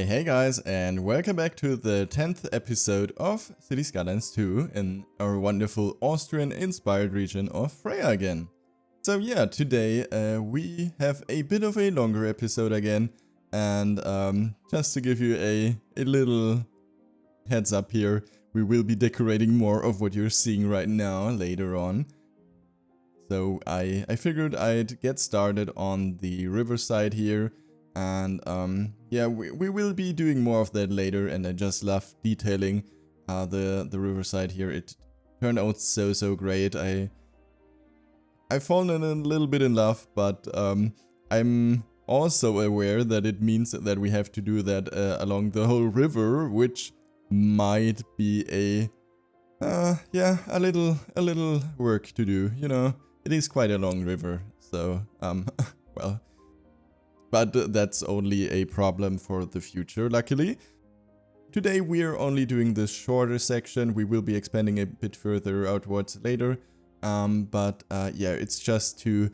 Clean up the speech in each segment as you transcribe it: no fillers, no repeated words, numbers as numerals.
Hey guys, and welcome back to the 10th episode of City Skylines 2 in our wonderful Austrian-inspired region of Freya again. So yeah, today we have a bit of a longer episode again, and just to give you a little heads up here, we will be decorating more of what you're seeing right now later on. So I figured I'd get started on the riverside here. And yeah, we will be doing more of that later, and I just love detailing the riverside here. It turned out so great. I've fallen in a little bit in love, but I'm also aware that it means that we have to do that along the whole river, which might be yeah, a little work to do. You know, it is quite a long river, so well. But that's only a problem for the future, luckily. Today we're only doing this shorter section. We will be expanding a bit further outwards later. But yeah, it's just to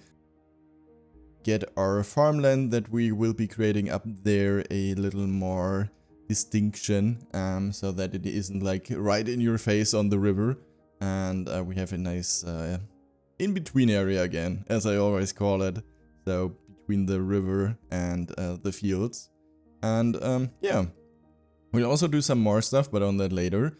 get our farmland that we will be creating up there a little more distinction. So that it isn't like right in your face on the river. And we have a nice in-between area again, as I always call it. So between the river and the fields. And yeah, we'll also do some more stuff, but on that later.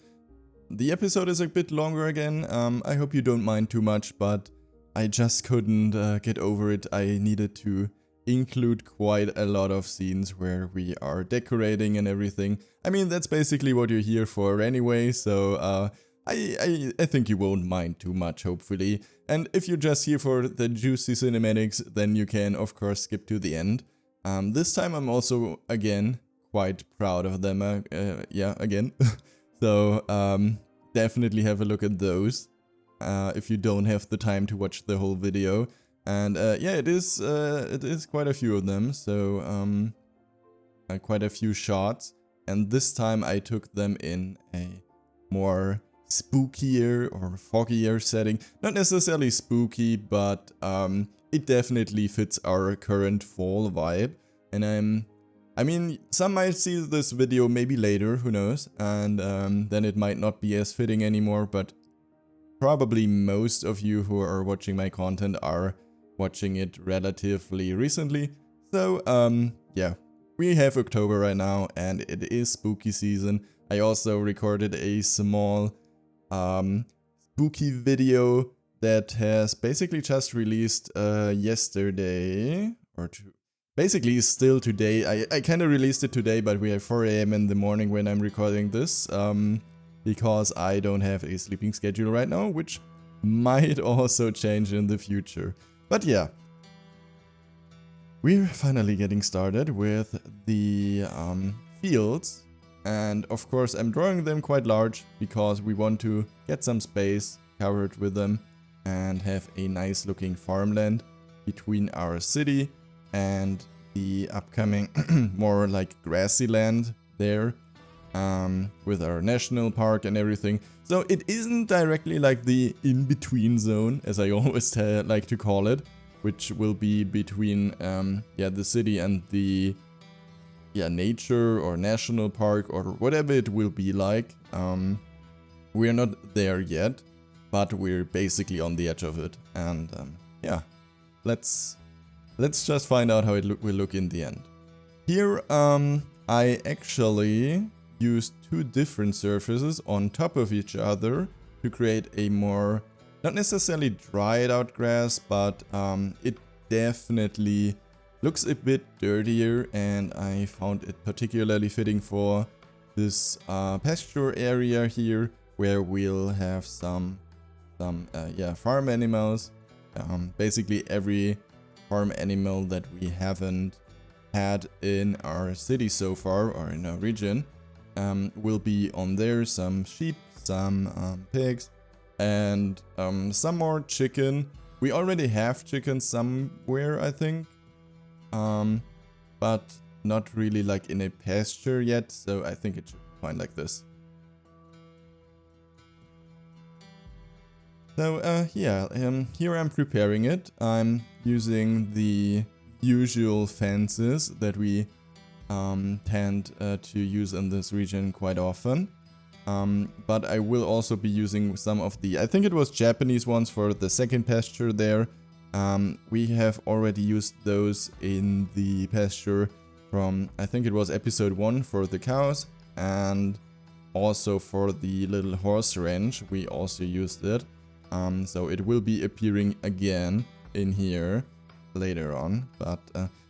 The episode is a bit longer again. I hope you don't mind too much, but I just couldn't get over it. I needed to include quite a lot of scenes where we are decorating and everything. I mean, that's basically what you're here for anyway, so I think you won't mind too much, hopefully. And if you're just here for the juicy cinematics, then you can, of course, skip to the end. This time I'm also, again, quite proud of them, yeah, again. So, definitely have a look at those, if you don't have the time to watch the whole video. And, yeah, it is quite a few of them, so, quite a few shots. And this time I took them in a more spookier or foggier setting. Not necessarily spooky, but it definitely fits our current fall vibe. And I mean, some might see this video maybe later, who knows, and then it might not be as fitting anymore, but probably most of you who are watching my content are watching it relatively recently. So yeah, we have October right now and it is spooky season. I also recorded a small spooky video that has basically just released yesterday, or basically still today. I kind of released it today, but we have 4 AM in the morning when I'm recording this, because I don't have a sleeping schedule right now, which might also change in the future. But yeah, we're finally getting started with the fields. And of course I'm drawing them quite large because we want to get some space covered with them and have a nice looking farmland between our city and the upcoming more like grassy land there, with our national park and everything. So it isn't directly like the in-between zone, as I always like to call it, which will be between yeah, the city and the nature or national park or whatever it will be like. We're not there yet, but we're basically on the edge of it. And yeah, let's just find out how it will look in the end. Here I actually used 2 different surfaces on top of each other to create a more, not necessarily dried out grass, but it definitely looks a bit dirtier, and I found it particularly fitting for this pasture area here, where we'll have some yeah, farm animals. Basically every farm animal that we haven't had in our city so far, or in our region, will be on there. Some sheep, some pigs, and some more chicken. We already have chicken somewhere, I think. But not really like in a pasture yet, so I think it should be fine like this. So yeah, here I'm preparing it. I'm using the usual fences that we tend to use in this region quite often. But I will also be using some of the, I think it was Japanese ones for the second pasture there. We have already used those in the pasture from, I think it was episode 1 for the cows, and also for the little horse ranch we also used it. So it will be appearing again in here later on. But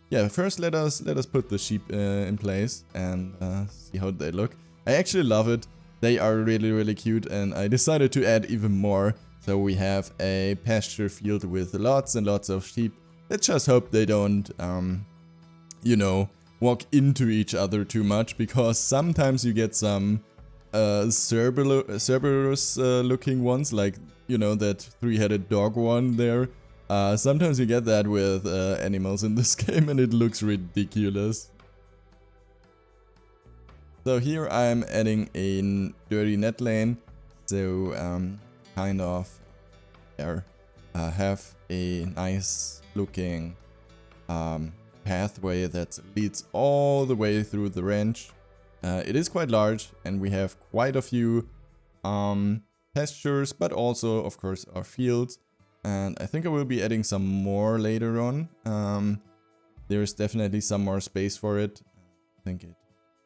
yeah, first let us put the sheep in place and see how they look. I actually love it. They are really cute, and I decided to add even more. So we have a pasture field with lots and lots of sheep. Let's just hope they don't, you know, walk into each other too much, because sometimes you get some Cerberus looking ones, like, you know, that three-headed dog one there. Sometimes you get that with animals in this game, and it looks ridiculous. So here I'm adding a dirty net lane, so kind of there, have a nice looking pathway that leads all the way through the ranch. It is quite large, and we have quite a few pastures, but also of course our fields, and I think I will be adding some more later on. There's definitely some more space for it. I think it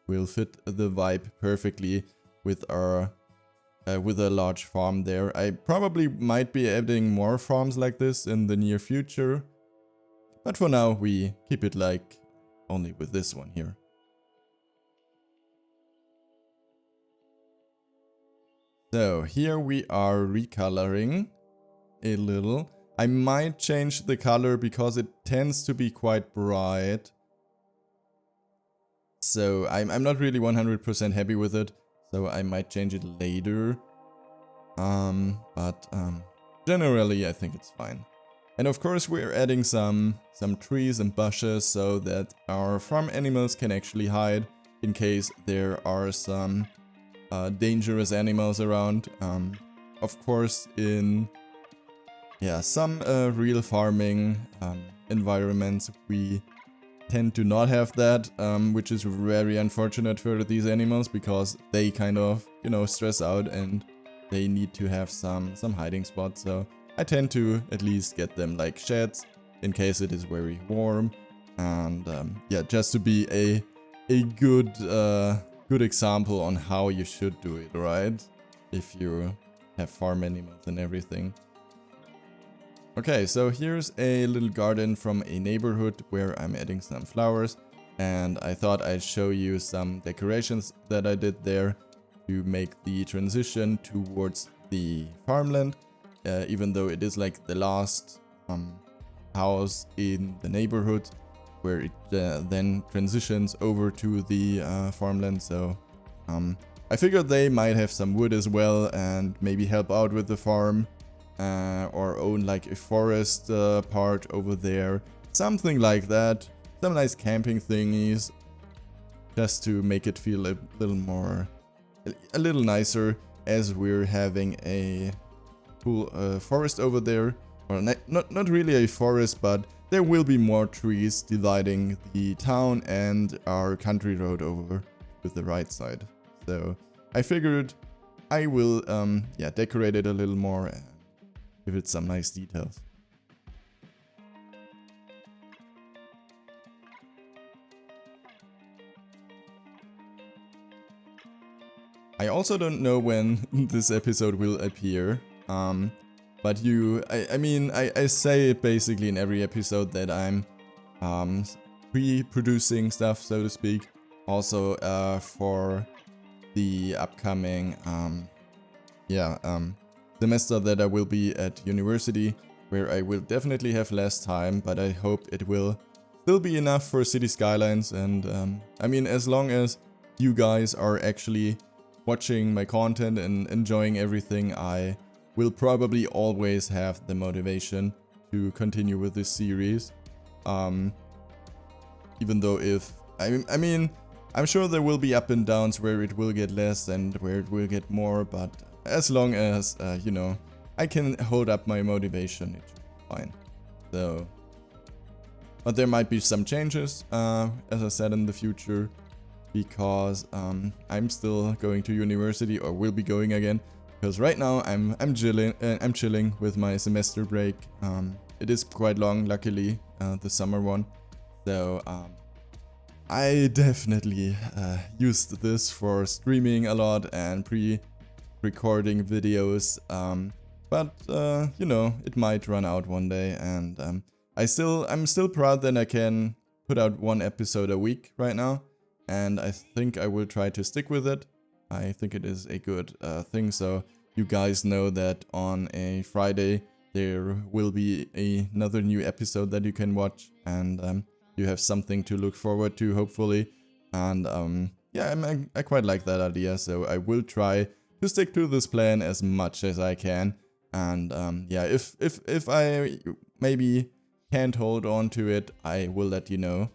will fit the vibe perfectly with our with a large farm there. I probably might be adding more farms like this in the near future, but for now we keep it like only with this one here. So here we are recoloring a little. I might change the color because it tends to be quite bright. So I'm not really 100% happy with it, so I might change it later. But generally I think it's fine. And of course we're adding some trees and bushes so that our farm animals can actually hide in case there are some dangerous animals around. Of course in some real farming environments we tend to not have that, which is very unfortunate for these animals, because they kind of, you know, stress out and they need to have some hiding spots. So I tend to at least get them like sheds in case it is very warm, and yeah, just to be a good good example on how you should do it, right? If you have farm animals and everything. Okay, so here's a little garden from a neighborhood where I'm adding some flowers, and I thought I'd show you some decorations that I did there to make the transition towards the farmland, even though it is like the last house in the neighborhood where it then transitions over to the farmland. So I figured they might have some wood as well and maybe help out with the farm. Or own like a forest part over there, something like that. Some nice camping thingies, just to make it feel a little nicer, as we're having a cool forest over there. Or not really a forest, but there will be more trees dividing the town and our country road over with the right side. So I figured I will decorate it a little more and give it some nice details. I also don't know when this episode will appear, but I say it basically in every episode that I'm pre-producing stuff, so to speak, also for the upcoming semester that I will be at university, where I will definitely have less time, but I hope it will still be enough for City Skylines. And I mean, as long as you guys are actually watching my content and enjoying everything, I will probably always have the motivation to continue with this series. Even though I'm sure there will be up and downs where it will get less and where it will get more, but as long as, you know, I can hold up my motivation, it should be fine. So, But there might be some changes, as I said, in the future, because I'm still going to university, or will be going again. Because right now I'm chilling with my semester break. It is quite long, luckily, the summer one. So I definitely used this for streaming a lot and pre-recording videos. But you know, it might run out one day, and I'm still proud that I can put out 1 episode a week right now, and I think I will try to stick with it. I think it is a good thing, so you guys know that on a Friday there will be another new episode that you can watch, and you have something to look forward to, hopefully. And yeah, I quite like that idea, so I will try to stick to this plan as much as I can. And yeah, if I maybe can't hold on to it, I will let you know.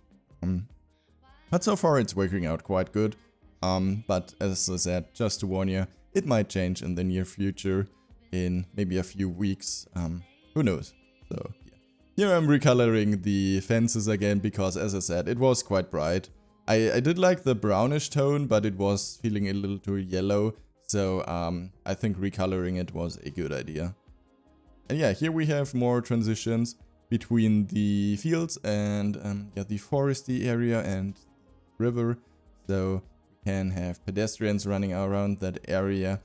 But so far it's working out quite good. But as I said, just to warn you, it might change in the near future, in maybe a few weeks. Who knows? So yeah. Here I'm recoloring the fences again, because as I said, it was quite bright. I did like the brownish tone, but it was feeling a little too yellow. So I think recoloring it was a good idea. And yeah, here we have more transitions between the fields and yeah, the foresty area and river. So we can have pedestrians running around that area.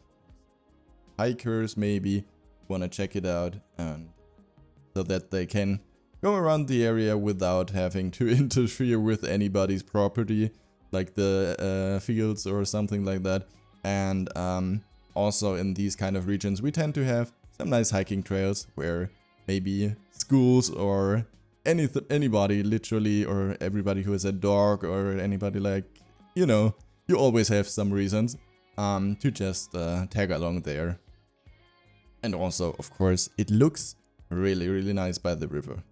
Hikers maybe want to check it out, and so that they can go around the area without having to interfere with anybody's property, like the fields or something like that. And also in these kind of regions we tend to have some nice hiking trails where maybe schools or anybody literally, or everybody who has a dog, or anybody, like, you know, you always have some reasons to just tag along there. And also, of course, it looks really nice by the river.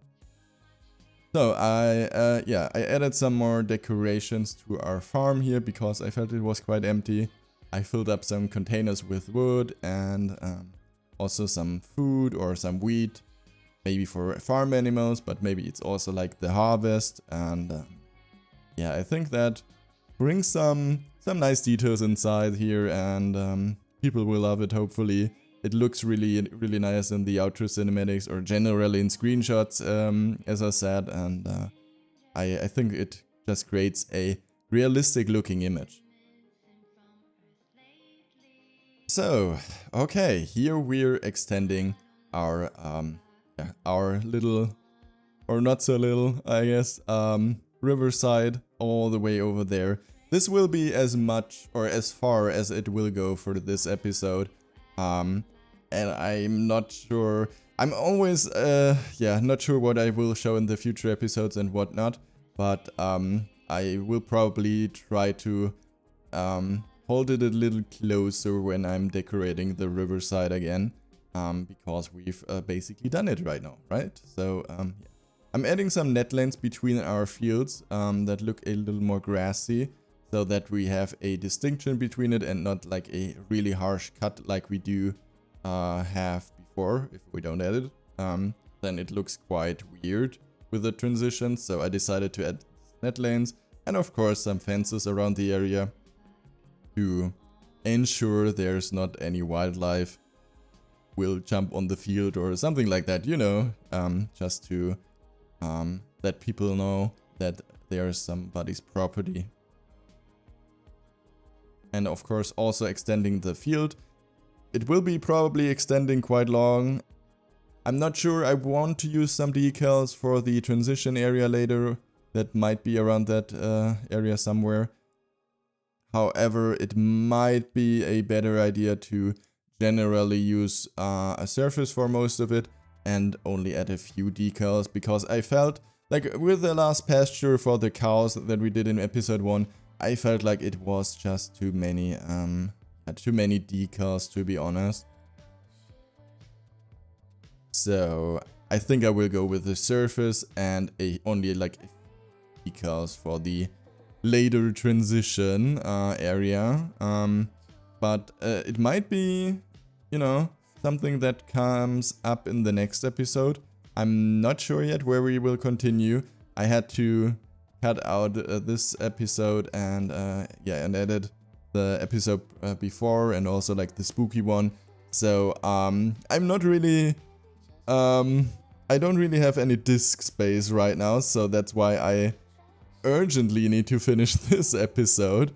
So yeah, I added some more decorations to our farm here because I felt it was quite empty. I filled up some containers with wood and also some food or some wheat, maybe for farm animals, but maybe it's also like the harvest. And yeah, I think that brings some nice details inside here, and people will love it, hopefully. It looks really nice in the outro cinematics, or generally in screenshots, as I said, and I think it just creates a realistic looking image. So, okay, here we're extending our little, or not so little, I guess, riverside all the way over there. This will be as much or as far as it will go for this episode. And I'm not sure, I'm always, not sure what I will show in the future episodes and whatnot, but I will probably try to hold it a little closer when I'm decorating the riverside again, because we've basically done it right now, right? So yeah. I'm adding some netlands between our fields that look a little more grassy, so that we have a distinction between it and not like a really harsh cut like we do have before. If we don't add it, then it looks quite weird with the transition. So I decided to add netlands and of course some fences around the area to ensure there's not any wildlife will jump on the field or something like that, you know, just to let people know that there's somebody's property. And of course also extending the field. It will be probably extending quite long. I'm not sure, I want to use some decals for the transition area later. That might be around that area somewhere. However, it might be a better idea to generally use a surface for most of it and only add a few decals, because I felt like with the last pasture for the cows that we did in episode 1, I felt like it was just too many decals, to be honest. So I think I will go with the surface and only like decals for the later transition area. But it might be, you know, something that comes up in the next episode. I'm not sure yet where we will continue. I had to cut out this episode and yeah, and edit the episode before, and also like the spooky one. So I'm not really I don't really have any disk space right now, so that's why I urgently need to finish this episode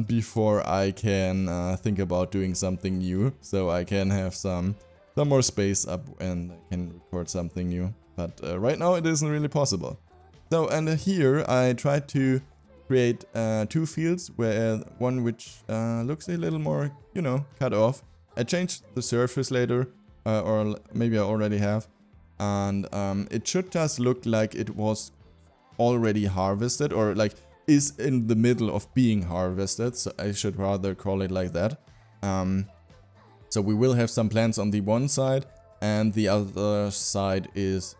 before I can think about doing something new, so I can have some more space up and I can record something new. But right now it isn't really possible. So, and here I tried to create 2 fields, where one which looks a little more, you know, cut off. I changed the surface later, or maybe I already have, and it should just look like it was already harvested, or like is in the middle of being harvested, so I should rather call it like that. So we will have some plants on the one side, and the other side is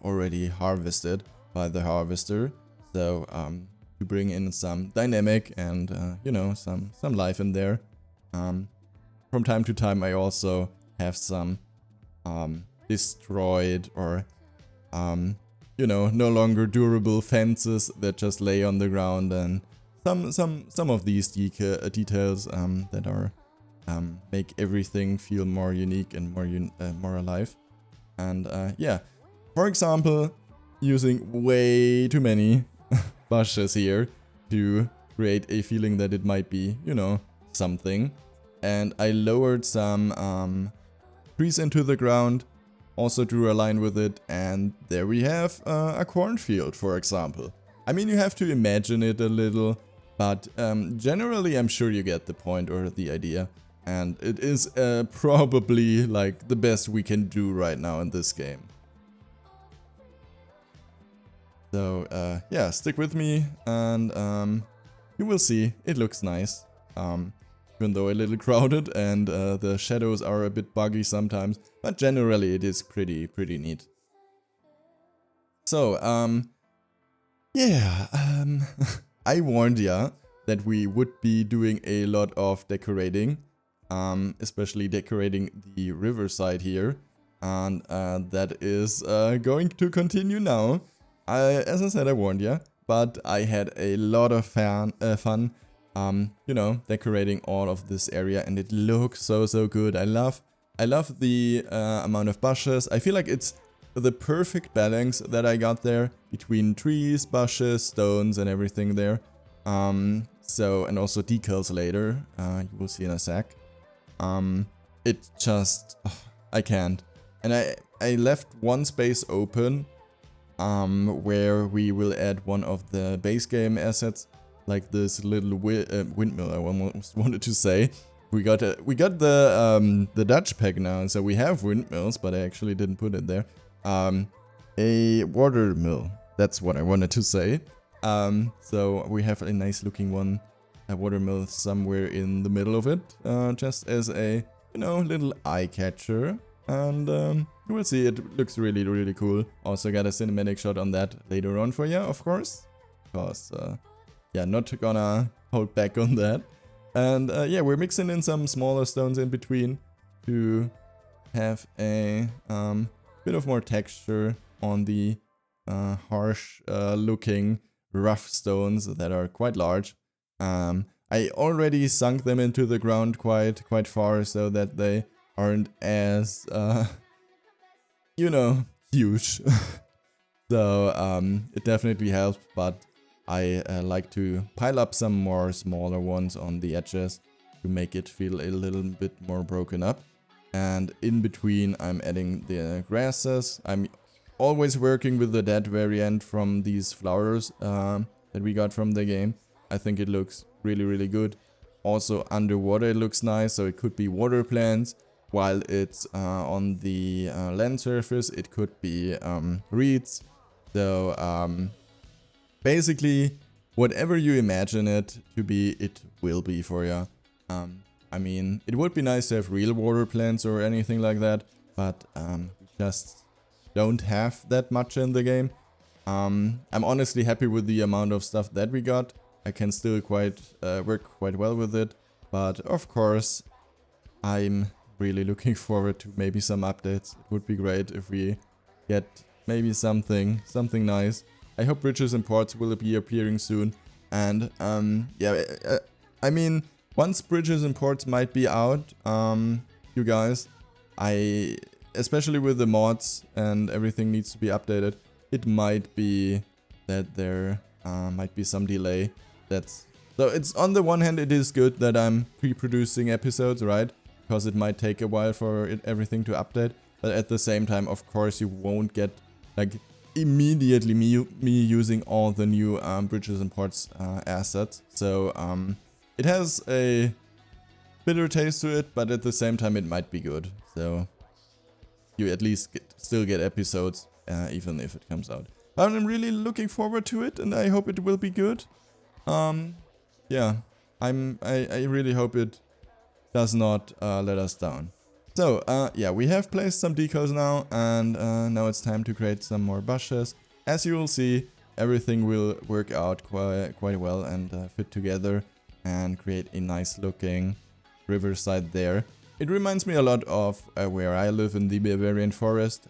already harvested by the harvester. So to bring in some dynamic and you know, some life in there. From time to time I also have some destroyed or you know, no longer durable fences that just lay on the ground, and some of these details that are make everything feel more unique and more alive. And yeah, for example, using way too many bushes here to create a feeling that it might be, you know, something. And I lowered some trees into the ground, also drew a line with it, and there we have a cornfield, for example. I mean, you have to imagine it a little, but generally I'm sure you get the point or the idea. And it is probably like the best we can do right now in this game. So yeah, stick with me and you will see, it looks nice. Even though a little crowded and the shadows are a bit buggy sometimes, but generally it is pretty neat. So yeah, I warned ya that we would be doing a lot of decorating, especially decorating the riverside here, and that is going to continue now. As I said, I warned ya, but I had a lot of fun, you know, decorating all of this area, and it looks so good. I love the amount of bushes. I feel like it's the perfect balance that I got there between trees, bushes, stones, and everything there. So, and also decals later, you will see in a sec. It just, I can't. And I left one space open, where we will add one of the base game assets, like this little windmill. I almost wanted to say. We got the Dutch pack now, so we have windmills, but I actually didn't put it there. A water mill. That's what I wanted to say. So we have a nice looking one, a water mill somewhere in the middle of it, just as a, you know, little eye catcher. And you will see, it looks really cool. Also got a cinematic shot on that later on for you, of course, because yeah, not gonna hold back on that. And yeah, we're mixing in some smaller stones in between to have a bit of more texture on the harsh looking rough stones that are quite large. I already sunk them into the ground quite far, so that they aren't as you know, huge. So it definitely helps, but I like to pile up some more smaller ones on the edges to make it feel a little bit more broken up. And in between I'm adding the grasses. I'm always working with the dead variant from these flowers that we got from the game. I think it looks really good. Also underwater it looks nice, so it could be water plants, while it's on the land surface it could be reeds. So basically whatever you imagine it to be, it will be for you. I mean, it would be nice to have real water plants or anything like that, but we just don't have that much in the game. I'm honestly happy with the amount of stuff that we got. I can still work quite well with it, but of course I'm really looking forward to maybe some updates. It would be great if we get maybe something nice. I hope bridges and ports will be appearing soon. And yeah, I mean, once bridges and ports might be out, you guys, especially with the mods and everything needs to be updated, it might be that there might be some delay. So it's on the one hand, it is good that I'm pre-producing episodes, right? Because it might take a while for everything to update. But at the same time, of course, you won't get like immediately me using all the new bridges and ports assets. So it has a bitter taste to it, but at the same time, it might be good. So you at least still get episodes, even if it comes out. But I'm really looking forward to it, and I hope it will be good. Yeah, I really hope it does not let us down. So, yeah, we have placed some decals now, and now it's time to create some more bushes. As you will see, everything will work out quite well and fit together and create a nice looking riverside there. It reminds me a lot of where I live in the Bavarian forest.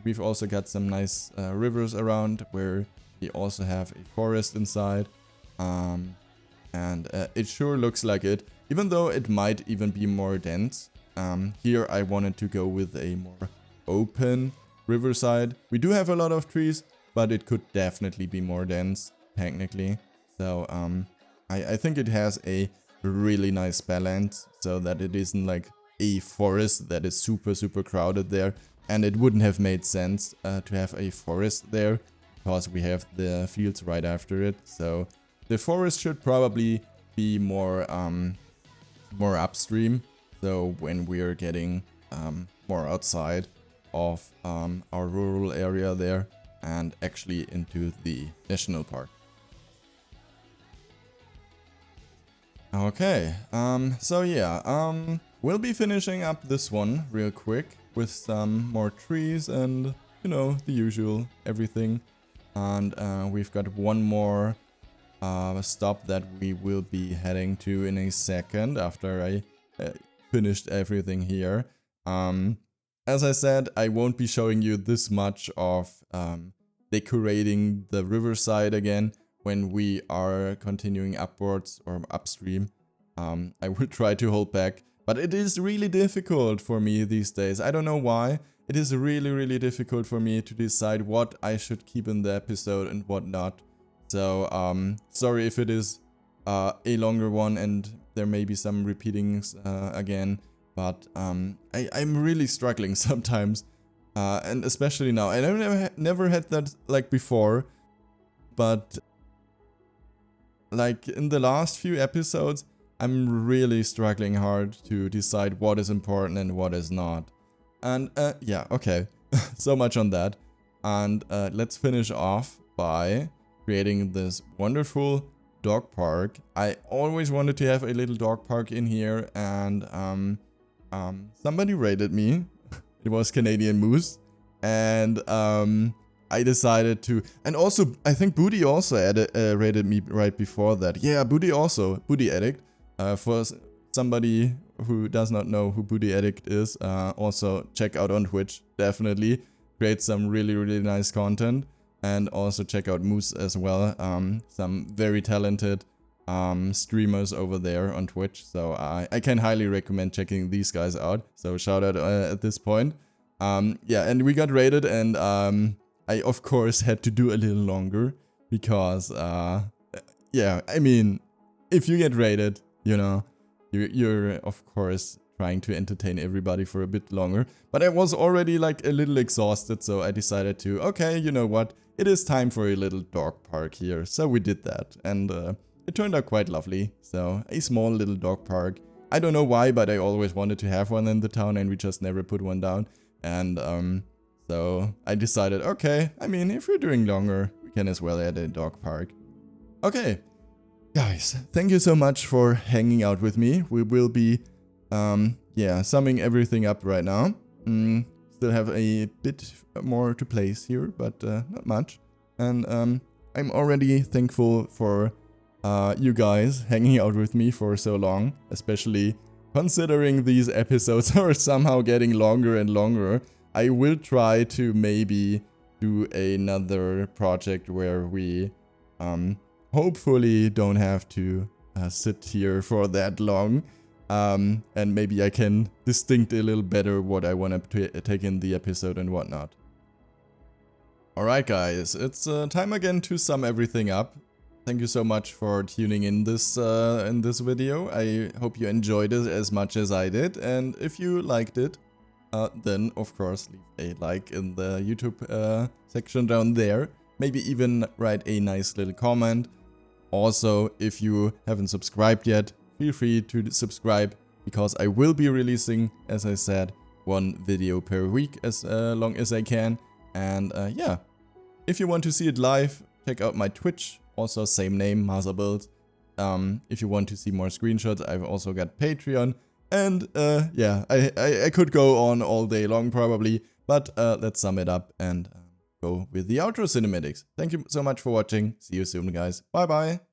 We've also got some nice rivers around where we also have a forest inside. And it sure looks like it, even though it might even be more dense. Here I wanted to go with a more open riverside. We do have a lot of trees, but it could definitely be more dense, technically. So I think it has a really nice balance, so that it isn't like a forest that is super crowded there. And it wouldn't have made sense to have a forest there, because we have the fields right after it. So the forest should probably be more upstream, so when we're getting more outside of our rural area there and actually into the national park. Okay, so yeah, we'll be finishing up this one real quick with some more trees and, you know, the usual everything. And we've got one more stop that we will be heading to in a second after I finished everything here. As I said, I won't be showing you this much of decorating the riverside again when we are continuing upwards or upstream. I will try to hold back, but it is really difficult for me these days. I don't know why. It is really difficult for me to decide what I should keep in the episode and what not. So, sorry if it is a longer one and there may be some repeatings again, but I'm really struggling sometimes, and especially now. And I've never had that like before, but like in the last few episodes, I'm really struggling hard to decide what is important and what is not. And yeah, okay, so much on that. And let's finish off by creating this wonderful dog park. I always wanted to have a little dog park in here, and somebody rated me. It was Canadian Moose, and I decided to, and also I think Booty also rated me right before that. Yeah, Booty Addict. For somebody who does not know who Booty Addict is, also check out on Twitch, definitely. Create some really nice content. And also check out Moose as well, some very talented streamers over there on Twitch. So I can highly recommend checking these guys out. So shout out at this point. Yeah, and we got rated, and I of course had to do a little longer because, yeah, I mean, if you get rated, you know, you're of course trying to entertain everybody for a bit longer. But I was already like a little exhausted, so I decided to, okay, you know what, it is time for a little dog park here. So we did that, and it turned out quite lovely. So a small little dog park. I don't know why, but I always wanted to have one in the town, and we just never put one down. And so I decided, okay, I mean, if we're doing longer, we can as well add a dog park. Okay, guys, thank you so much for hanging out with me. We will be yeah, summing everything up right now. Still have a bit more to place here, but not much. And I'm already thankful for you guys hanging out with me for so long, especially considering these episodes are somehow getting longer and longer. I will try to maybe do another project where we hopefully don't have to sit here for that long. And maybe I can distinct a little better what I want to take in the episode and whatnot. Alright guys, it's time again to sum everything up. Thank you so much for tuning in this video. I hope you enjoyed it as much as I did, and if you liked it, then of course leave a like in the YouTube section down there. Maybe even write a nice little comment. Also, if you haven't subscribed yet, feel free to subscribe, because I will be releasing, as I said, one video per week as long as I can. And yeah, if you want to see it live, check out my Twitch, also same name, Masa Builds. If you want to see more screenshots, I've also got Patreon. And yeah, I could go on all day long probably, but let's sum it up and go with the outro cinematics. Thank you so much for watching. See you soon, guys. Bye bye.